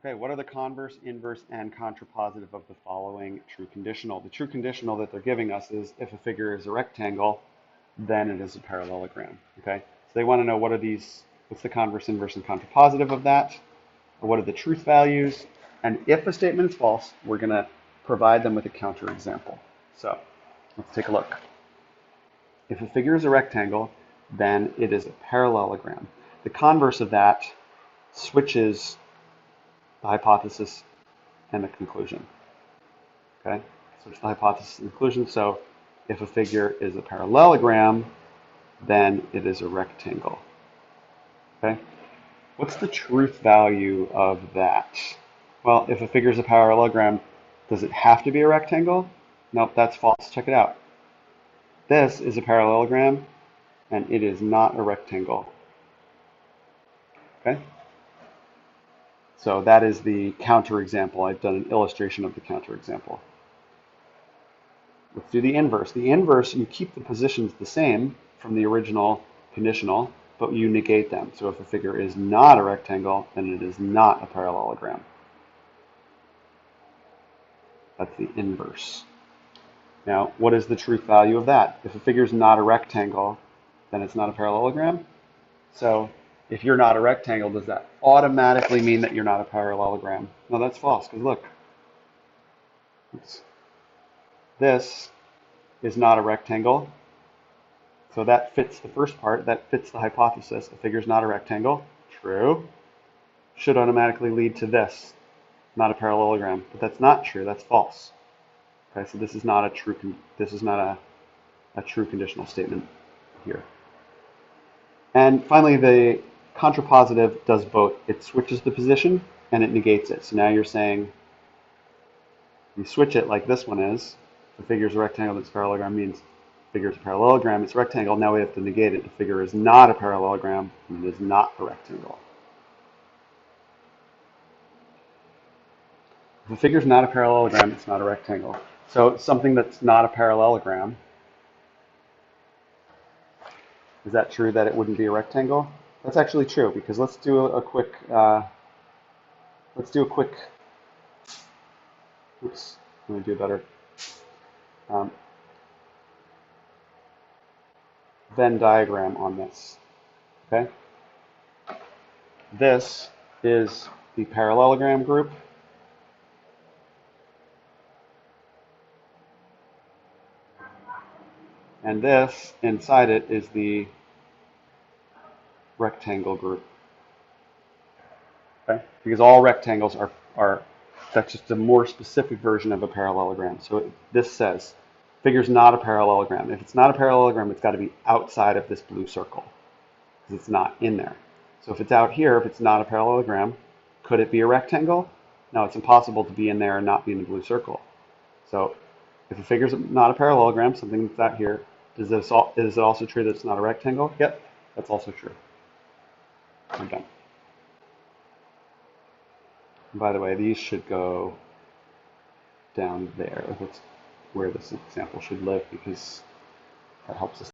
Okay, what are the converse, inverse, and contrapositive of the following true conditional? The true conditional that they're giving us is if a figure is a rectangle, then it is a parallelogram. Okay, so they want to know what are these, what's the converse, inverse, and contrapositive of that? Or what are the truth values? And if a statement is false, we're going to provide them with a counterexample. So let's take a look. If a figure is a rectangle, then it is a parallelogram. The converse of that switches the hypothesis and the conclusion. Okay, switch the hypothesis and conclusion. So if a figure is a parallelogram, then it is a rectangle. Okay, what's the truth value of that? Well, if a figure is a parallelogram, does it have to be a rectangle? Nope, that's false. Check it out. This is a parallelogram, and it is not a rectangle. Okay? So that is the counterexample. I've done an illustration of the counterexample. Let's do the inverse. The inverse, you keep the positions the same from the original conditional, but you negate them. So if a figure is not a rectangle, then it is not a parallelogram. That's the inverse. Now, what is the truth value of that? If a figure is not a rectangle, then it's not a parallelogram. So if you're not a rectangle, does that automatically mean that you're not a parallelogram? No, that's false, because look. This is not a rectangle. So that fits the first part. That fits the hypothesis. A figure is not a rectangle. True. Should automatically lead to this, not a parallelogram. But that's not true. That's false. Okay, so this is not a true. This is not a true conditional statement here. And finally, the contrapositive does both. It switches the position and it negates it. So now you're saying you switch it like this one is. The figure is a rectangle that's a parallelogram means figure is a parallelogram. It's a rectangle. Now we have to negate it. The figure is not a parallelogram and it is not a rectangle. If a figure is not a parallelogram, it's not a rectangle. So something that's not a parallelogram, is that true that it wouldn't be a rectangle? That's actually true because let's do a quick, oops, let me do better. Venn diagram on this, okay? This is the parallelogram group. And this, inside it, is the rectangle group. Okay? Because all rectangles are that's just a more specific version of a parallelogram. So this says, figure's not a parallelogram. If it's not a parallelogram, it's got to be outside of this blue circle, because it's not in there. So if it's out here, if it's not a parallelogram, could it be a rectangle? No, it's impossible to be in there and not be in the blue circle. So if a figure's not a parallelogram, something that's out here, is it also true that it's not a rectangle? Yep, that's also true. I'm done. And by the way, these should go down there. That's where this example should live because that helps us.